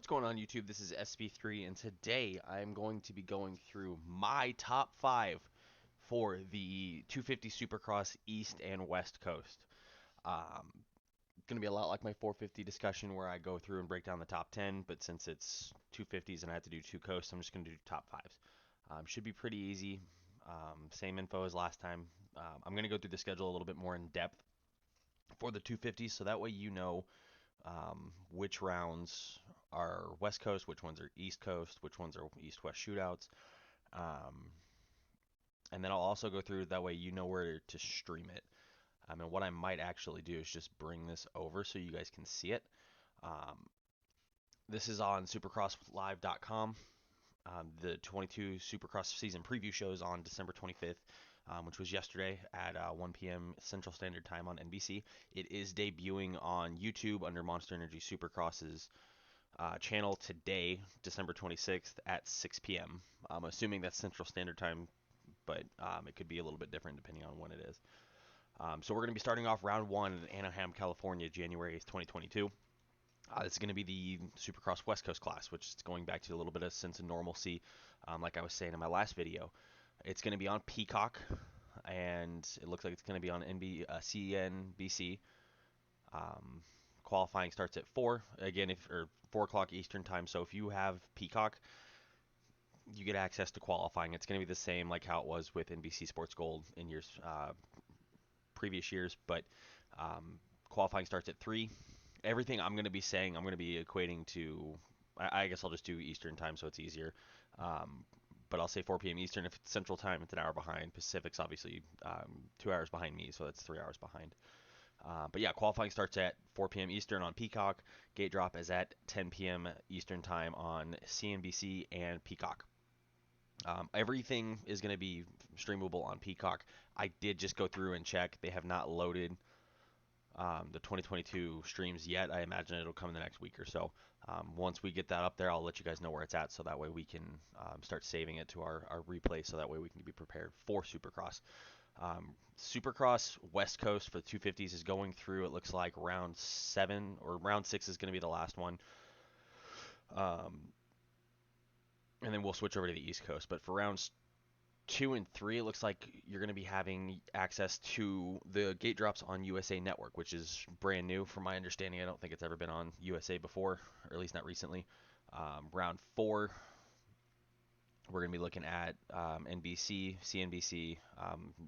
What's going on YouTube? This is SB3 and today I'm going to be going through my top 5 for the 250 Supercross East and West Coast. Going to be a lot like my 450 discussion where I go through and break down the top 10, but since it's 250s and I have to do 2 coasts, I'm just going to do top 5s. Should be pretty easy. Same info as last time. I'm going to go through the schedule a little bit more in depth for the 250s so that way you know which rounds are West Coast, which ones are East Coast, which ones are East-West shootouts. Um, and then I'll also go through that way you know where to stream it. And what I might actually do is just bring this over so you guys can see it. Um, this is on supercrosslive.com. The 22 Supercross season preview shows on December 25th, which was yesterday at 1 p.m. Central Standard Time on NBC. It is debuting on YouTube under Monster Energy Supercross's channel today, December 26th at 6 p.m. I'm assuming that's Central Standard Time, but it could be a little bit different depending on when it is. So we're going to be starting off round 1 in Anaheim, California, January 8th, 2022. This is going to be the Supercross West Coast class, which is going back to a little bit of sense of normalcy, like I was saying in my last video. It's going to be on Peacock, and it looks like it's going to be on CNBC. Qualifying starts at 4, again, or 4 o'clock Eastern time. So if you have Peacock, you get access to qualifying. It's going to be the same like how it was with NBC Sports Gold in years previous years, but qualifying starts at 3. Everything I'm going to be saying, I'm going to be equating to, I guess I'll just do Eastern time so it's easier. But I'll say 4 p.m. Eastern. If it's Central time, it's an hour behind. Pacific's obviously 2 hours behind me, so that's 3 hours behind. But yeah, qualifying starts at 4 p.m. Eastern on Peacock. Gate drop is at 10 p.m. Eastern time on CNBC and Peacock. Everything is going to be streamable on Peacock. I did just go through and check. They have not loaded the 2022 streams yet. I imagine it'll come in the next week or so. Once we get that up there, I'll let you guys know where it's at so that way we can start saving it to our replay so that way we can be prepared for Supercross. Supercross West Coast for the 250s is going through, it looks like round 7 or round 6 is going to be the last one. And then we'll switch over to the East Coast. But for rounds 2 and 3, it looks like you're going to be having access to the gate drops on USA Network, which is brand new from my understanding. I don't think it's ever been on USA before, or at least not recently. Round 4, we're going to be looking at NBC, CNBC.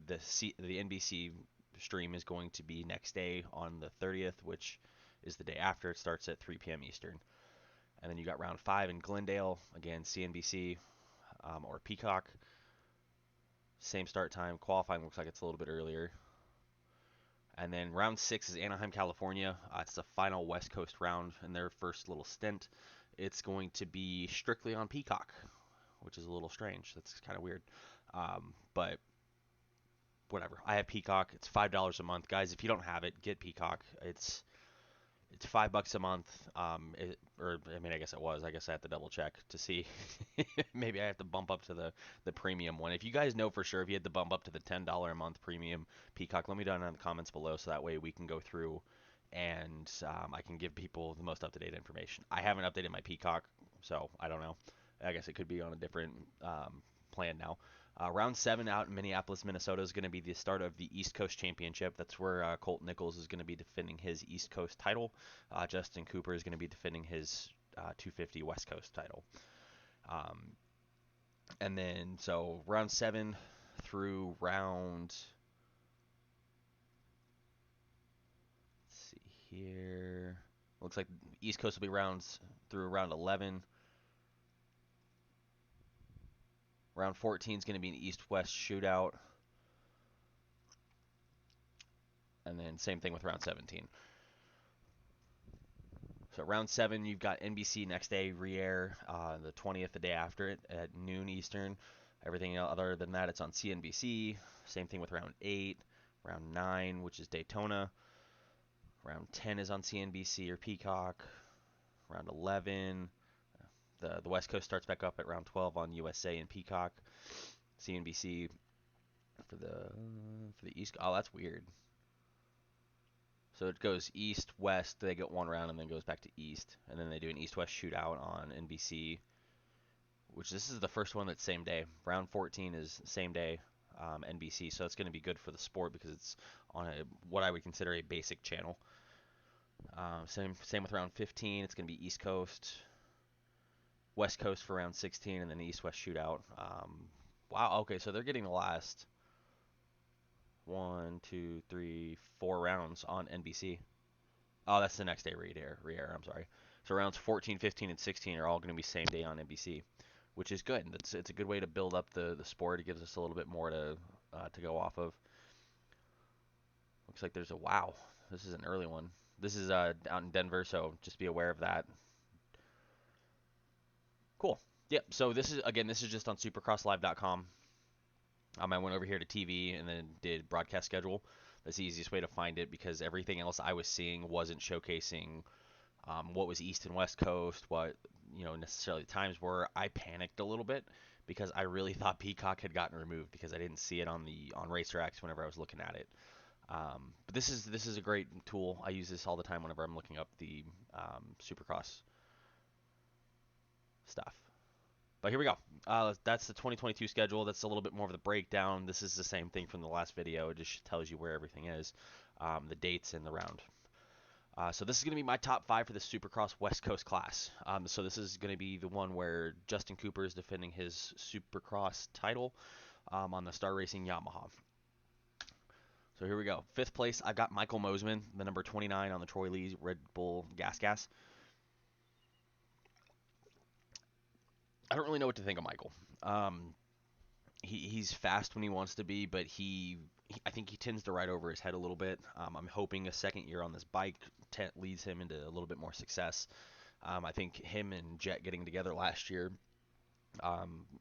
The NBC stream is going to be next day on the 30th, which is the day after. It starts at 3 p.m. Eastern. And then you got round 5 in Glendale, again, CNBC or Peacock. Same start time. Qualifying looks like it's a little bit earlier. And then round 6 is Anaheim, California. It's the final West Coast round in their first little stint. It's going to be strictly on Peacock, which is a little strange. That's kind of weird. But whatever. I have Peacock. It's $5 a month. Guys, if you don't have it, get Peacock. It's $5 a month. I guess it was. I guess I have to double check to see. Maybe I have to bump up to the premium one. If you guys know for sure if you had to bump up to the $10 a month premium Peacock, let me know in the comments below so that way we can go through and I can give people the most up-to-date information. I haven't updated my Peacock, so I don't know. I guess it could be on a different plan now. Round 7 out in Minneapolis, Minnesota is going to be the start of the East Coast Championship. That's where Colt Nichols is going to be defending his East Coast title. Justin Cooper is going to be defending his 250 West Coast title. And then, so round 7 through round, let's see here. Looks like East Coast will be rounds through round 11. Round 14 is going to be an East-West shootout. And then same thing with round 17. So round 7, you've got NBC next day, re-air the 20th, the day after it, at noon Eastern. Everything other than that, it's on CNBC. Same thing with round 8. Round 9, which is Daytona. Round 10 is on CNBC or Peacock. Round 11, the West Coast starts back up at round 12 on USA and Peacock. CNBC for the East. Oh, that's weird. So it goes east, west, they get one round and then goes back to east. And then they do an east-west shootout on NBC, which this is the first one that's same day. Round 14 is same day NBC, so it's going to be good for the sport because it's on what I would consider a basic channel. Same with round 15. It's going to be East Coast, West Coast for round 16, and then East-West shootout. Wow. Okay, so they're getting the last 1, 2, 3, 4 rounds on NBC. Oh, that's the next day re-air. I'm sorry. So rounds 14, 15, and 16 are all going to be same day on NBC, which is good. It's a good way to build up the sport. It gives us a little bit more to go off of. Looks like there's a wow. This is an early one. This is out in Denver, so just be aware of that. Cool. Yep. So this is just on supercrosslive.com. I went over here to TV and then did broadcast schedule. That's the easiest way to find it because everything else I was seeing wasn't showcasing what was East and West Coast, what necessarily the times were. I panicked a little bit because I really thought Peacock had gotten removed because I didn't see it on RacerX whenever I was looking at it. But this is a great tool. I use this all the time whenever I'm looking up the Supercross stuff. But here we go. That's the 2022 schedule. That's a little bit more of the breakdown. This is the same thing from the last video. It just tells you where everything is, the dates and the round. So this is going to be my top 5 for the Supercross West Coast class. So this is going to be the one where Justin Cooper is defending his Supercross title on the Star Racing Yamaha. So here we go. 5th place, I've got Michael Mosiman, the number 29 on the Troy Lee Red Bull Gas. I don't really know what to think of Michael. He's fast when he wants to be, but I think he tends to ride over his head a little bit. I'm hoping a second year on this bike leads him into a little bit more success. I think him and Jet getting together last year,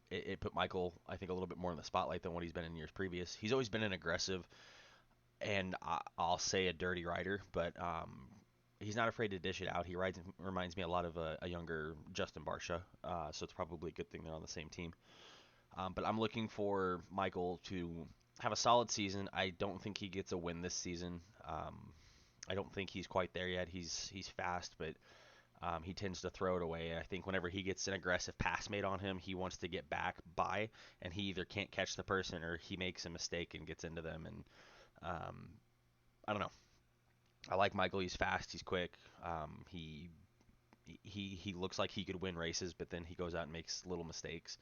it put Michael, I think, a little bit more in the spotlight than what he's been in years previous. He's always been an aggressive and I'll say a dirty rider, but he's not afraid to dish it out. He reminds me a lot of a younger Justin Barcia, so it's probably a good thing they're on the same team. But I'm looking for Michael to have a solid season. I don't think he gets a win this season. I don't think he's quite there yet. He's fast, but he tends to throw it away. I think whenever he gets an aggressive pass made on him, he wants to get back by, and he either can't catch the person or he makes a mistake and gets into them. And I don't know. I like Michael. He's fast. He's quick. He looks like he could win races, but then he goes out and makes little mistakes.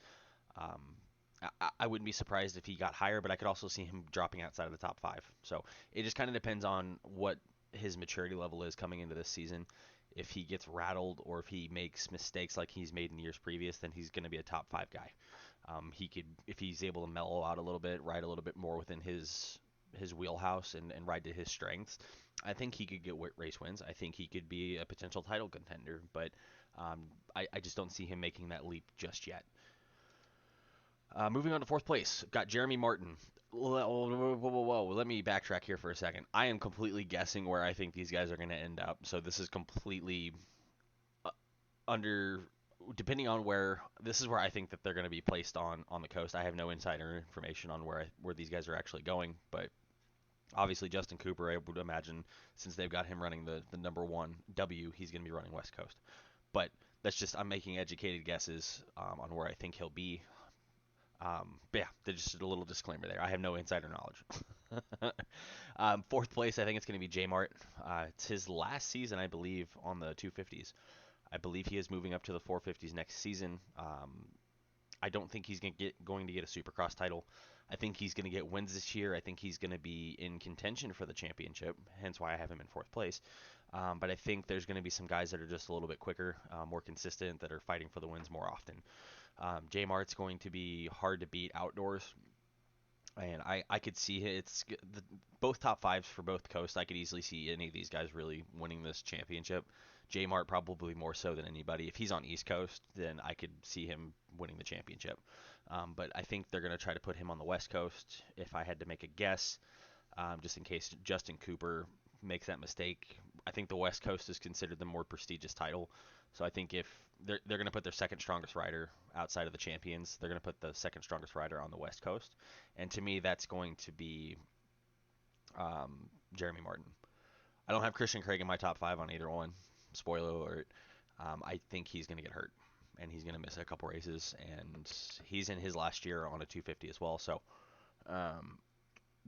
I wouldn't be surprised if he got higher, but I could also see him dropping outside of the top 5. So it just kind of depends on what his maturity level is coming into this season. If he gets rattled or if he makes mistakes like he's made in years previous, then he's going to be a top 5 guy. If he's able to mellow out a little bit, ride a little bit more within his wheelhouse and ride to his strengths, I think he could get race wins. I think he could be a potential title contender, but I just don't see him making that leap just yet. Moving on to 4th place, got Jeremy Martin. Whoa, let me backtrack here for a second. I am completely guessing where I think these guys are going to end up, so this is completely depending on where, this is where I think that they're going to be placed on the coast. I have no insider information on where these guys are actually going, but obviously Justin Cooper, I would imagine, since they've got him running the number 1 W, he's going to be running West Coast. But that's just, I'm making educated guesses on where I think he'll be. But yeah, just a little disclaimer there. I have no insider knowledge. 4th place, I think it's going to be J Mart. It's his last season, I believe, on the 250s. I believe he is moving up to the 450s next season. I don't think he's going to get a Supercross title. I think he's going to get wins this year. I think he's going to be in contention for the championship, hence why I have him in 4th place. But I think there's going to be some guys that are just a little bit quicker, more consistent, that are fighting for the wins more often. J Mart's going to be hard to beat outdoors, and I could see both top 5s for both coasts. I could easily see any of these guys really winning this championship. J Mart probably more so than anybody. If he's on East Coast, then I could see him winning the championship. But I think they're going to try to put him on the West Coast, if I had to make a guess, just in case Justin Cooper makes that mistake. I think the West Coast is considered the more prestigious title. So I think if they're going to put their second strongest rider outside of the champions, they're going to put the second strongest rider on the West Coast. And to me, that's going to be Jeremy Martin. I don't have Christian Craig in my top 5 on either one. Spoiler alert. I think he's going to get hurt, and he's going to miss a couple races, and he's in his last year on a 250 as well. So um,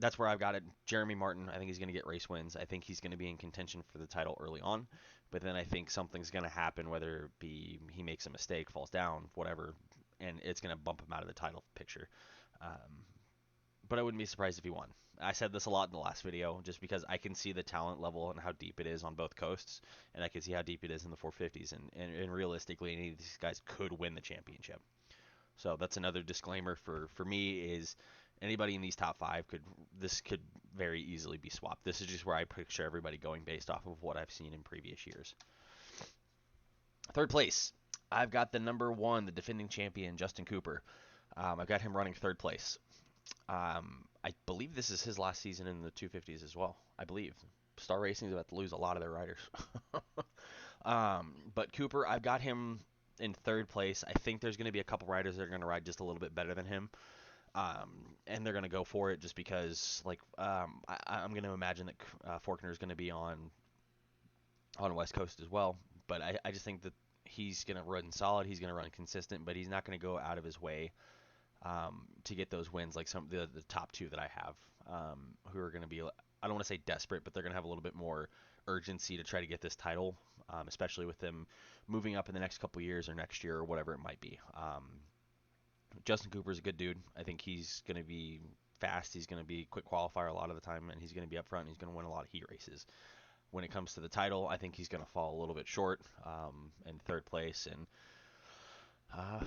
that's where I've got it. Jeremy Martin, I think he's going to get race wins. I think he's going to be in contention for the title early on, but then I think something's going to happen, whether it be he makes a mistake, falls down, whatever, and it's going to bump him out of the title picture. Um, but I wouldn't be surprised if he won. I said this a lot in the last video, just because I can see the talent level and how deep it is on both coasts, and I can see how deep it is in the 450s, and realistically, any of these guys could win the championship. So that's another disclaimer for me is anybody in these top 5 could very easily be swapped. This is just where I picture everybody going based off of what I've seen in previous years. Third place, I've got the number 1, the defending champion, Justin Cooper. I've got him running third place. I believe this is his last season in the 250s as well. I believe Star Racing is about to lose a lot of their riders. But Cooper, I've got him in third place. I think there's going to be a couple riders that are going to ride just a little bit better than him, and they're going to go for it just because, like, I'm going to imagine that Forkner is going to be on West Coast as well. But I just think that he's going to run solid. He's going to run consistent, but he's not going to go out of his way to get those wins like some of the top 2 that I have, who are going to be, I don't want to say desperate, but they're going to have a little bit more urgency to try to get this title, especially with them moving up in the next couple years or next year or whatever it might be. Justin Cooper's a good dude. I think he's going to be fast. He's going to be quick qualifier a lot of the time, and he's going to be up front. And he's going to win a lot of heat races. When it comes to the title, I think he's going to fall a little bit short in third place. And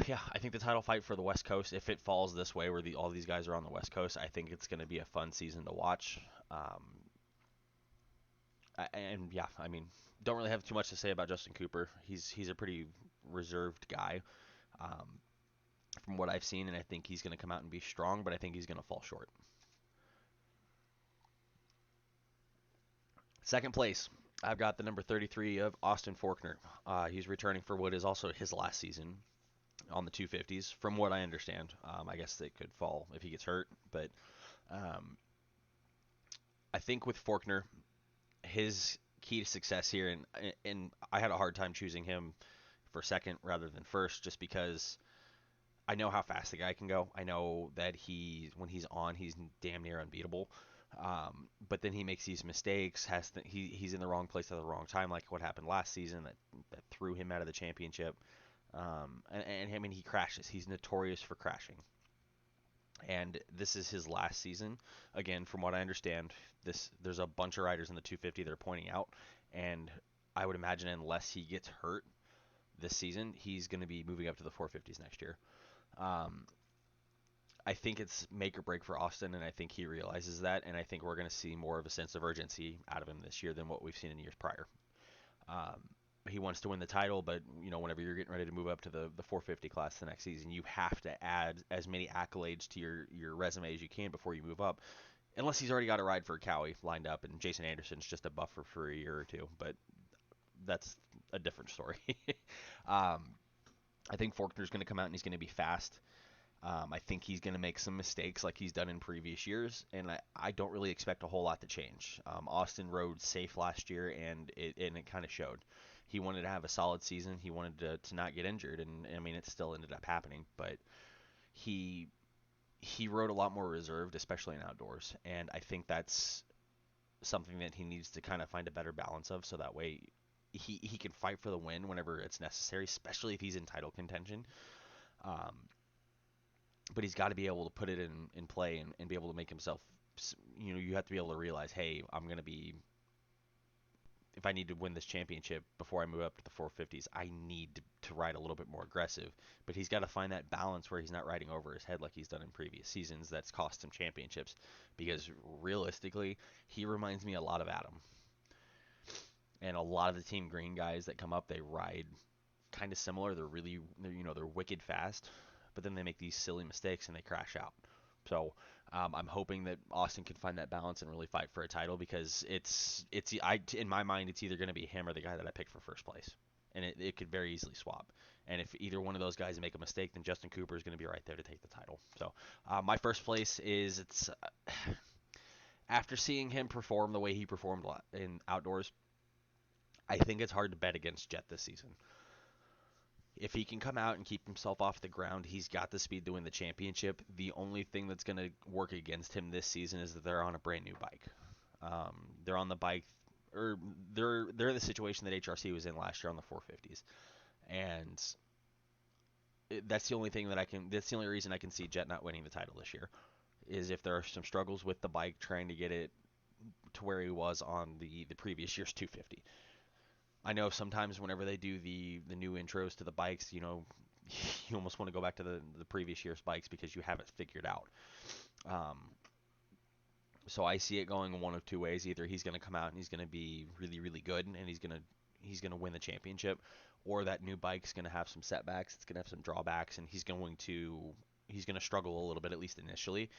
yeah, I think the title fight for the West Coast, if it falls this way where all these guys are on the West Coast, I think it's going to be a fun season to watch. And yeah, I mean, don't really have too much to say about Justin Cooper. He's a pretty reserved guy um, from what I've seen, and I think he's going to come out and be strong, but I think he's going to fall short. Second place, I've got the number 33 of Austin Forkner. He's returning for what is also his last season on the 250s, from what I understand. I guess it could fall if he gets hurt, but um, I think with Forkner, his key to success here, and I had a hard time choosing him for second rather than first, just because I know how fast the guy can go. I know that when he's on, he's damn near unbeatable. But then he makes these mistakes. He's in the wrong place at the wrong time, like what happened last season that threw him out of the championship. And I mean, he crashes. He's notorious for crashing. And this is his last season. Again, from what I understand, there's a bunch of riders in the 250 that are pointing out, and I would imagine unless he gets hurt this season, he's going to be moving up to the 450s next year. I think it's make or break for Austin, and I think he realizes that, and I think we're going to see more of a sense of urgency out of him this year than what we've seen in years prior. Um, he wants to win the title, but whenever you're getting ready to move up to the 450 class the next season, you have to add as many accolades to your resume as you can before you move up. Unless he's already got a ride for Cowie lined up, and Jason Anderson's just a buffer for a year or two, but that's a different story. um, I think Forkner's going to come out and he's going to be fast. I think he's going to make some mistakes like he's done in previous years, and I don't really expect a whole lot to change. Austin rode safe last year, and it kind of showed. He wanted to have a solid season. He wanted to not get injured, and I mean, it still ended up happening, but he rode a lot more reserved, especially in outdoors, and I think that's something that he needs to kind of find a better balance of, so that way he can fight for the win whenever it's necessary, especially if he's in title contention. Um, but he's got to be able to put it in play and be able to make himself, you have to be able to realize, hey, if I need to win this championship before I move up to the 450s, I need to ride a little bit more aggressive. But he's got to find that balance where he's not riding over his head like he's done in previous seasons that's cost him championships. Because realistically, he reminds me a lot of Adam. And a lot of the Team Green guys that come up, they ride kind of similar. They're wicked fast, but then they make these silly mistakes and they crash out. So I'm hoping that Austin can find that balance and really fight for a title, because in my mind, it's either going to be him or the guy that I picked for first place, and it could very easily swap. And if either one of those guys make a mistake, then Justin Cooper is going to be right there to take the title. So my first place After seeing him perform the way he performed in outdoors, I think it's hard to bet against Jet this season. If he can come out and keep himself off the ground, he's got the speed to win the championship. The only thing that's going to work against him this season is that they're on a brand new bike. They're on the bike, or they're in the situation that HRC was in last year on the 450s, and that's the only thing that I can. That's the only reason I can see Jet not winning the title this year is if there are some struggles with the bike trying to get it to where he was on the previous year's 250. I know sometimes whenever they do the new intros to the bikes, you almost want to go back to the previous year's bikes because you have it figured out. Um, so I see it going one of two ways. Either he's going to come out and he's going to be really, really good and he's going to win the championship, or that new bike's going to have some setbacks, it's going to have some drawbacks, and he's going to struggle a little bit at least initially.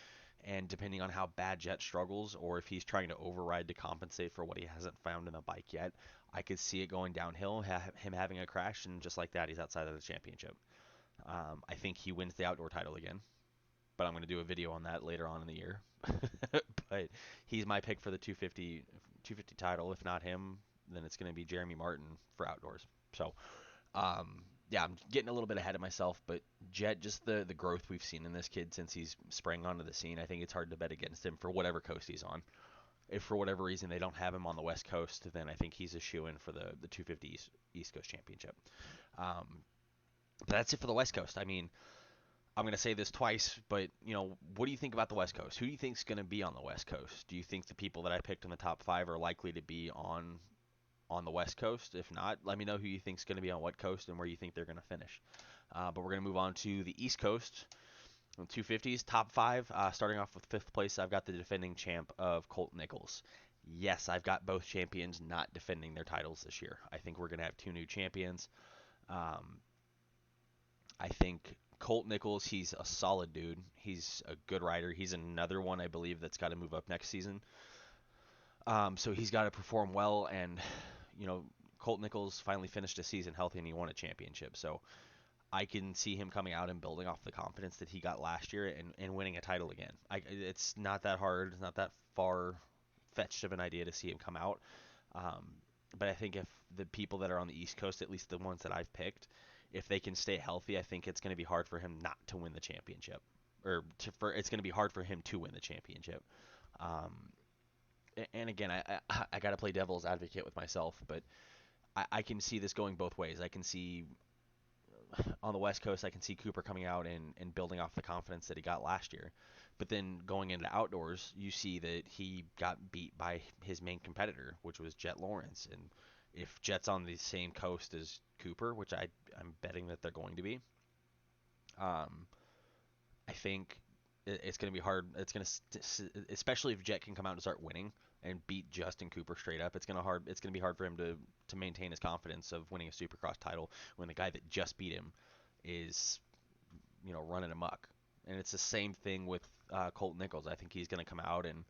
And depending on how bad Jet struggles, or if he's trying to override to compensate for what he hasn't found in the bike yet, I could see it going downhill, him having a crash, and just like that, he's outside of the championship. I think he wins the outdoor title again, but I'm going to do a video on that later on in the year. But he's my pick for the 250 title. If not him, then it's going to be Jeremy Martin for outdoors. So, yeah, I'm getting a little bit ahead of myself, but Jet, just the growth we've seen in this kid since he's sprang onto the scene, I think it's hard to bet against him for whatever coast he's on. If for whatever reason they don't have him on the West Coast, then I think he's a shoe-in for the 250 East Coast Championship. But that's it for the West Coast. I mean, I'm going to say this twice, but what do you think about the West Coast? Who do you think is going to be on the West Coast? Do you think the people that I picked in the top 5 are likely to be on the West Coast? If not, let me know who you think is going to be on what coast and where you think they're going to finish. But we're going to move on to the East Coast. 250s, top 5. Starting off with 5th place, I've got the defending champ of Colt Nichols. Yes, I've got both champions not defending their titles this year. I think we're going to have 2 new champions. I think Colt Nichols, he's a solid dude. He's a good rider. He's another one, I believe, that's got to move up next season. So he's got to perform well, and Colt Nichols finally finished a season healthy and he won a championship. So I can see him coming out and building off the confidence that he got last year and winning a title again. It's not that hard. It's not that far fetched of an idea to see him come out. But I think if the people that are on the East Coast, at least the ones that I've picked, if they can stay healthy, I think it's going to be hard for him not to win the championship, it's going to be hard for him to win the championship. And again, I got to play devil's advocate with myself, but I can see this going both ways. I can see on the West Coast, I can see Cooper coming out and building off the confidence that he got last year. But then going into outdoors, you see that he got beat by his main competitor, which was Jet Lawrence. And if Jet's on the same coast as Cooper, which I'm betting that they're going to be, I think it's going to be hard. It's going to, especially if Jet can come out and start winning and beat Justin Cooper straight up. It's going to be hard for him to maintain his confidence of winning a Supercross title when the guy that just beat him is, running amok. And it's the same thing with Colt Nichols. I think he's going to come out and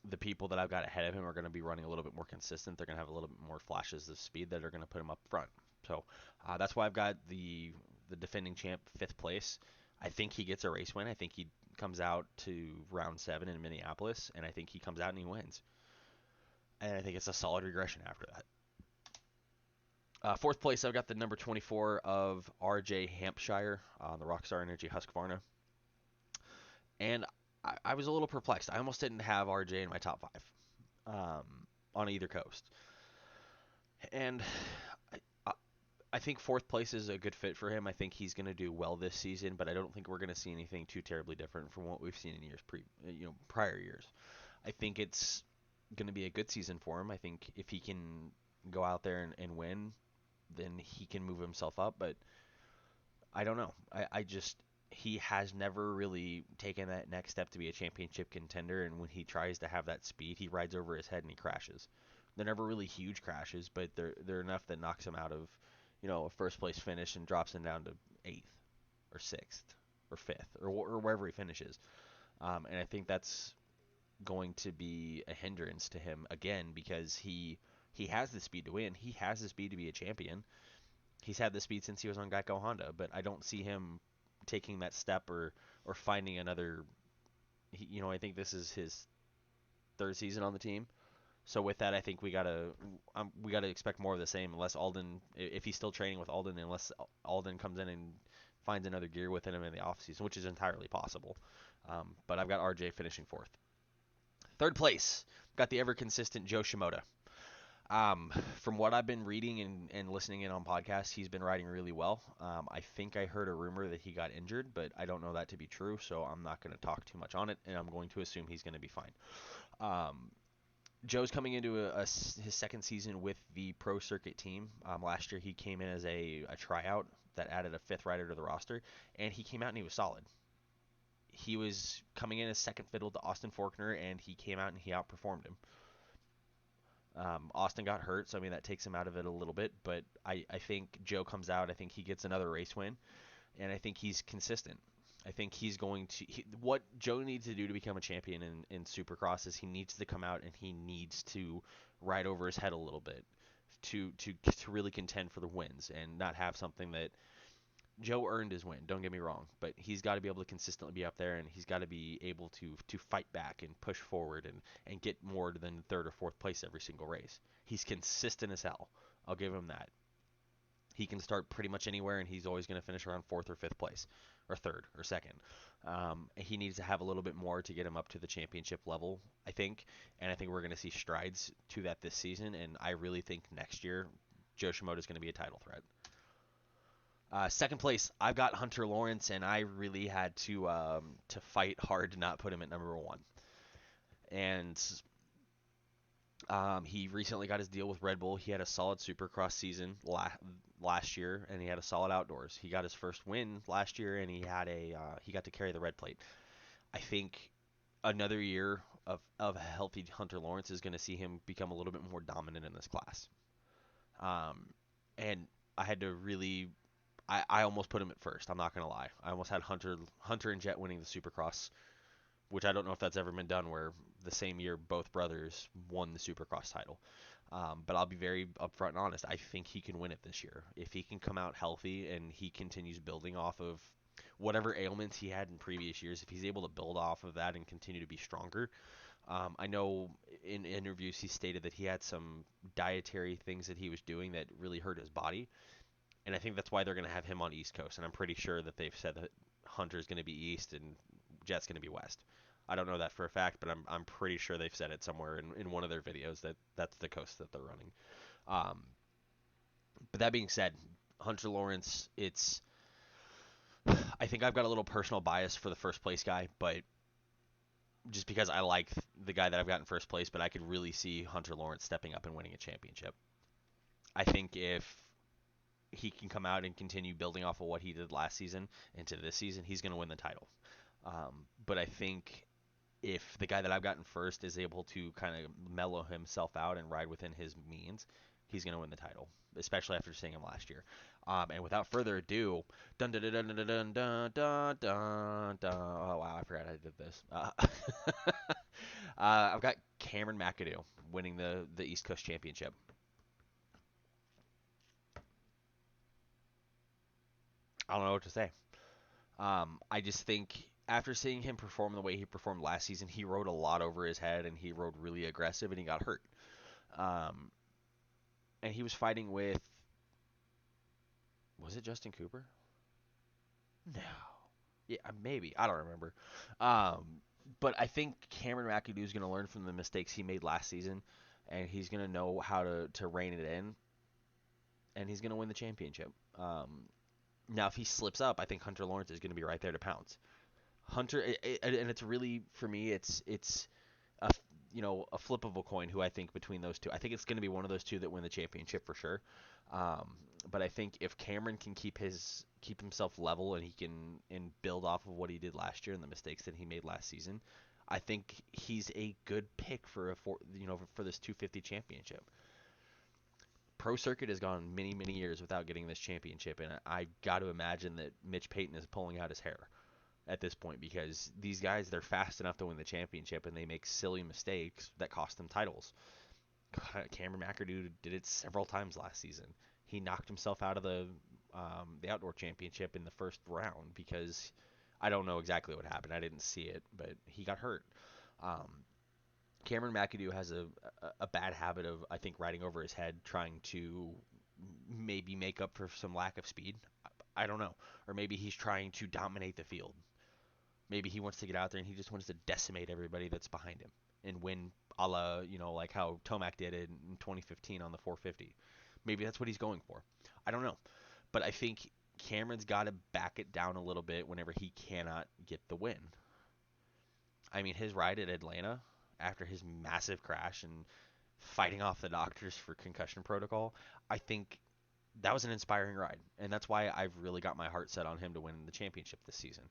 the people that I've got ahead of him are going to be running a little bit more consistent. They're going to have a little bit more flashes of speed that are going to put him up front. So that's why I've got the defending champ 5th place. I think he gets a race win. I think he comes out to round 7 in Minneapolis, and I think he comes out and he wins. And I think it's a solid regression after that. 4th place, I've got the number 24 of RJ Hampshire, the Rockstar Energy Husqvarna. And I was a little perplexed. I almost didn't have RJ in my top 5 on either coast. And I think 4th place is a good fit for him. I think he's going to do well this season, but I don't think we're going to see anything too terribly different from what we've seen in prior years. I think it's going to be a good season for him. I think if he can go out there and win, then he can move himself up. But I don't know. He has never really taken that next step to be a championship contender, and when he tries to have that speed, he rides over his head and he crashes. They're never really huge crashes, but they're enough that knocks him out of a 1st place finish and drops him down to 8th or 6th or 5th or wherever he finishes. And I think that's going to be a hindrance to him again because he has the speed to win. He has the speed to be a champion. He's had the speed since he was on Geico Honda, but I don't see him taking that step or finding another I think this is his third season on the team. So with that, I think we gotta expect more of the same. Unless Alden, if he's still training with Alden, unless Alden comes in and finds another gear within him in the offseason, which is entirely possible. But I've got RJ finishing fourth. Third place, got the ever consistent Joe Shimoda. From what I've been reading and listening in on podcasts, he's been riding really well. I think I heard a rumor that he got injured, but I don't know that to be true, so I'm not going to talk too much on it, and I'm going to assume he's going to be fine. Um, Joe's coming into his second season with the pro circuit team. Last year he came in as a tryout that added a fifth rider to the roster, and he came out and he was solid. He was coming in as second fiddle to Austin Forkner, and he came out and he outperformed him. Austin got hurt, so I mean that takes him out of it a little bit. But I think Joe comes out. I think he gets another race win, and I think he's consistent. I think he's going to what Joe needs to do to become a champion in Supercross is he needs to come out and he needs to ride over his head a little bit to really contend for the wins and not have something that Joe earned his win. Don't get me wrong, but he's got to be able to consistently be up there, and he's got to be able to fight back and push forward and get more than third or fourth place every single race. He's consistent as hell. I'll give him that. He can start pretty much anywhere, and he's always going to finish around fourth or fifth place, or third or second. He needs to have a little bit more to get him up to the championship level, I think, and I think we're going to see strides to that this season. And I really think next year Joe Shimoda is going to be a title threat. Second place, I've got Hunter Lawrence, and I really had to fight hard to not put him at number one. And he recently got his deal with Red Bull. He had a solid Supercross season last year, and he had a solid outdoors. He got his first win last year, and he got to carry the red plate. I think another year of a healthy Hunter Lawrence is going to see him become a little bit more dominant in this class. And I had to really I almost put him at first. I'm not gonna lie. I almost had Hunter and Jet winning the Supercross, which I don't know if that's ever been done, where the same year both brothers won the Supercross title. But I'll be very upfront and honest. I think he can win it this year if he can come out healthy and he continues building off of whatever ailments he had in previous years. If he's able to build off of that and continue to be stronger. I know in interviews he stated that he had some dietary things that he was doing that really hurt his body, and I think that's why they're going to have him on East Coast. And I'm pretty sure that they've said that Hunter's going to be East and Jet's going to be West. I don't know that for a fact, but I'm pretty sure they've said it somewhere in one of their videos that that's the coast that they're running. Um, but that being said, Hunter Lawrence, I think I've got a little personal bias for the first place guy, but just because I like the guy that I've got in first place, but I could really see Hunter Lawrence stepping up and winning a championship. I think if he can come out and continue building off of what he did last season into this season, he's going to win the title. But I think if the guy that I've gotten first is able to kind of mellow himself out and ride within his means, he's going to win the title, especially after seeing him last year. And without further ado, dun dun dun dun dun dun dun dun dun. Oh wow, I forgot I did this. I've got Cameron McAdoo winning the East Coast Championship. I don't know what to say. I just think after seeing him perform the way he performed last season, he rode a lot over his head and he rode really aggressive and he got hurt. Um, and he was fighting with, was it Justin Cooper? No. Yeah, maybe. I don't remember. But I think Cameron McAdoo is going to learn from the mistakes he made last season, and he's going to know how to rein it in, and he's going to win the championship. Now, if he slips up, I think Hunter Lawrence is going to be right there to pounce. Hunter, and it's really for me, it's a a flip of a coin who I think between those two. I think it's going to be one of those two that win the championship for sure. Um, but I think if Cameron can keep himself level and he can and build off of what he did last year and the mistakes that he made last season, I think he's a good pick for this 250 championship. Pro circuit has gone many many years without getting this championship, and I got to imagine that Mitch Payton is pulling out his hair at this point because these guys, they're fast enough to win the championship and they make silly mistakes that cost them titles. Cameron McAdoo did it several times last season. He knocked himself out of the outdoor championship in the first round because I don't know exactly what happened. I didn't see it, but he got hurt. Um, Cameron McAdoo has a bad habit of, I think, riding over his head, trying to maybe make up for some lack of speed. I don't know. Or maybe he's trying to dominate the field. Maybe he wants to get out there and he just wants to decimate everybody that's behind him and win, a la, like how Tomac did it in 2015 on the 450. Maybe that's what he's going for. I don't know. But I think Cameron's got to back it down a little bit whenever he cannot get the win. I mean, his ride at Atlanta after his massive crash and fighting off the doctors for concussion protocol, I think that was an inspiring ride. And that's why I've really got my heart set on him to win the championship this season.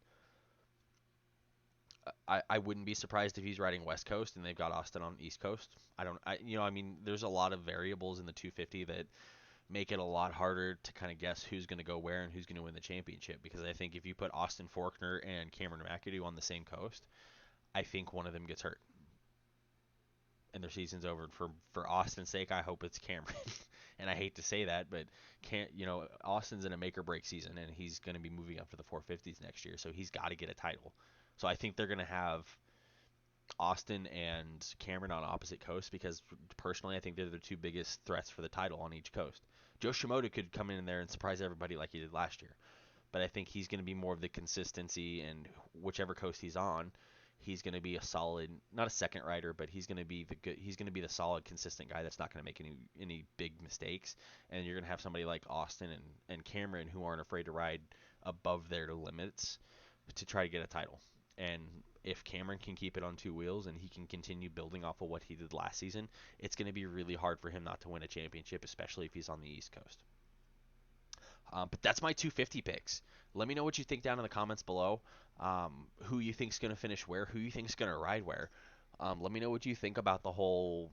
I wouldn't be surprised if he's riding West Coast and they've got Austin on East Coast. I mean, there's a lot of variables in the 250 that make it a lot harder to kind of guess who's going to go where and who's going to win the championship. Because I think if you put Austin Forkner and Cameron McAdoo on the same coast, I think one of them gets hurt and their season's over. For Austin's sake, I hope it's Cameron. And I hate to say that, but Austin's in a make or break season, and he's going to be moving up to the 450s next year, so he's got to get a title. So I think they're going to have Austin and Cameron on opposite coasts because personally, I think they're the two biggest threats for the title on each coast. Joe Shimoda could come in there and surprise everybody like he did last year, but I think he's going to be more of the consistency, and whichever coast he's on, he's going to be a solid, not a second rider, but he's going to be the good. He's going to be the solid, consistent guy that's not going to make any big mistakes. And you're going to have somebody like Austin and Cameron who aren't afraid to ride above their limits to try to get a title. And if Cameron can keep it on two wheels and he can continue building off of what he did last season, it's going to be really hard for him not to win a championship, especially if he's on the East Coast. But that's my 250 picks. Let me know what you think down in the comments below. Who you think's going to finish where, who you think's going to ride where. Let me know what you think about the whole,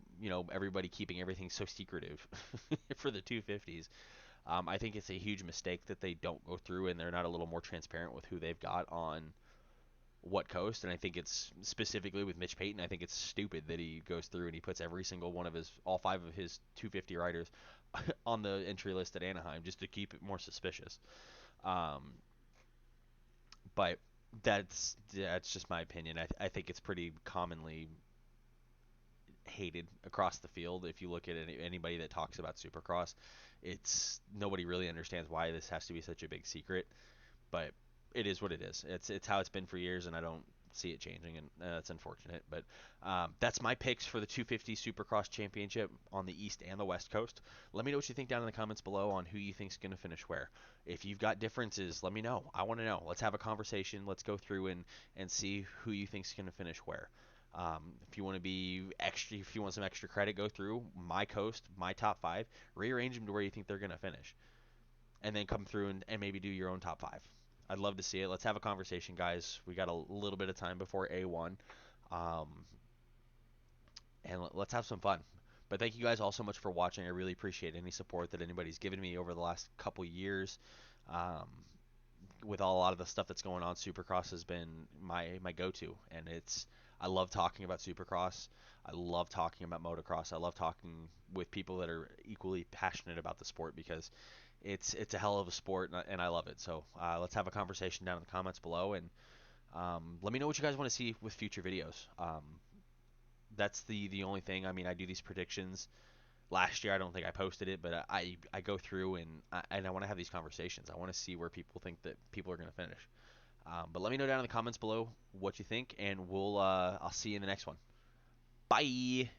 everybody keeping everything so secretive for the 250s. I think it's a huge mistake that they don't go through and they're not a little more transparent with who they've got on what coast. And I think it's specifically with Mitch Payton. I think it's stupid that he goes through and he puts every single one of all five of his 250 riders on the entry list at Anaheim just to keep it more suspicious. Um, but that's just my opinion. I think it's pretty commonly hated across the field. If you look at anybody that talks about Supercross, it's nobody really understands why this has to be such a big secret. But it is what it is. It's how it's been for years, and I don't see it changing, and that's unfortunate. But that's my picks for the 250 Supercross Championship on the East and the West Coast. Let me know what you think down in the comments below on who you think's going to finish where. If you've got differences, let me know. I want to know. Let's have a conversation. Let's go through and see who you think's going to finish where. If you want to be extra, if you want some extra credit, go through my coast, my top five, rearrange them to where you think they're going to finish, and then come through and maybe do your own top five. I'd love to see it. Let's have a conversation, guys. We got a little bit of time before A1, um, and let's have some fun. But thank you guys all so much for watching. I really appreciate any support that anybody's given me over the last couple years. Um, with a lot of the stuff that's going on, Supercross has been my go-to, and I love talking about Supercross. I love talking about motocross. I love talking with people that are equally passionate about the sport because it's a hell of a sport, and I love it. So let's have a conversation down in the comments below, and let me know what you guys want to see with future videos. That's the only thing. I mean, I do these predictions. Last year, I don't think I posted it, but I go through and I want to have these conversations. I want to see where people think that people are going to finish. But let me know down in the comments below what you think, and I'll see you in the next one. Bye.